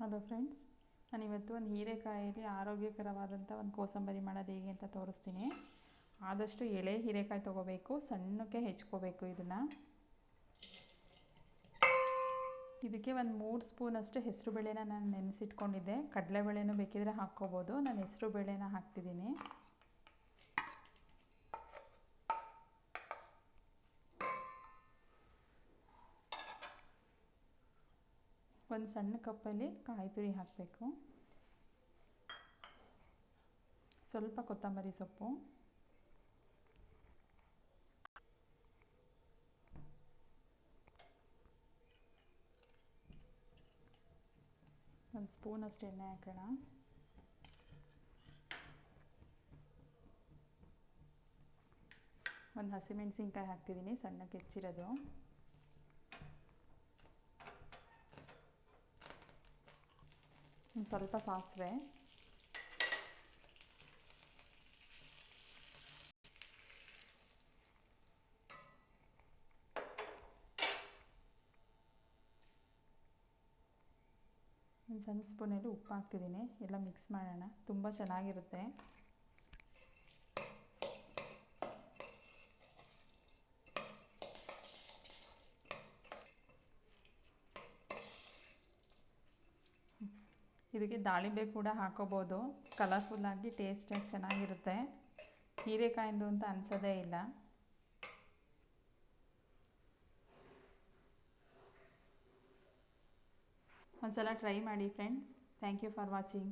Hello friends, ನಾನಿವತ್ತು ಒಂದು ಹೀರೆಕಾಯಲ್ಲಿ ಆರೋಗ್ಯಕರವಾದಂಥ ಒಂದು ಕೋಸಂಬರಿ ಮಾಡೋದು ಹೇಗೆ ಅಂತ ತೋರಿಸ್ತೀನಿ. ಆದಷ್ಟು ಎಳೆ ಹೀರೆಕಾಯಿ ತೊಗೋಬೇಕು, ಸಣ್ಣಕ್ಕೆ ಹೆಚ್ಕೋಬೇಕು. ಇದಕ್ಕೆ ಒಂದು 3 ಸ್ಪೂನಷ್ಟು ಹೆಸರು ಬೇಳೆನ ನಾನು ನೆನೆಸಿಟ್ಕೊಂಡಿದ್ದೆ. ಕಡಲೆಬೇಳೆನೂ ಬೇಕಿದ್ರೆ ಹಾಕ್ಕೋಬೋದು. ನಾನು ಹೆಸರು ಬೇಳೆನ ಹಾಕ್ತಿದ್ದೀನಿ. ಒಂದು ಸಣ್ಣ ಕಪ್ಪಲ್ಲಿ ಕಾಯಿ ತುರಿ ಹಾಕಬೇಕು. ಸ್ವಲ್ಪ ಕೊತ್ತಂಬರಿ ಸೊಪ್ಪು, ಒಂದು ಸ್ಪೂನಷ್ಟು ಎಣ್ಣೆ ಹಾಕೋಣ. ಒಂದು ಹಸಿಮೆಣಸಿನ್ಕಾಯಿ ಹಾಕ್ತಿದ್ದೀನಿ, ಸಣ್ಣಕ್ಕೆ ಹೆಚ್ಚಿರೋದು. ಒಂದು ಸ್ವಲ್ಪ ಸಾಸಿವೆ, ಒಂದು ಸಣ್ಣ ಸ್ಪೂನಲ್ಲಿ ಉಪ್ಪು ಹಾಕ್ತಿದ್ದೀನಿ. ಎಲ್ಲ ಮಿಕ್ಸ್ ಮಾಡೋಣ, ತುಂಬ ಚೆನ್ನಾಗಿರುತ್ತೆ. ಇದಕ್ಕೆ ದಾಳಿಂಬೆ ಕೂಡ ಹಾಕೋಬೋದು. ಕಲರ್ಫುಲ್ಲಾಗಿ ಟೇಸ್ಟಾಗಿ ಚೆನ್ನಾಗಿರುತ್ತೆ. ಹೀರೆಕಾಯಿಂದು ಅಂತ ಅನಿಸೋದೇ ಇಲ್ಲ. ಒಂದ್ಸಲ ಟ್ರೈ ಮಾಡಿ friends. Thank you for watching.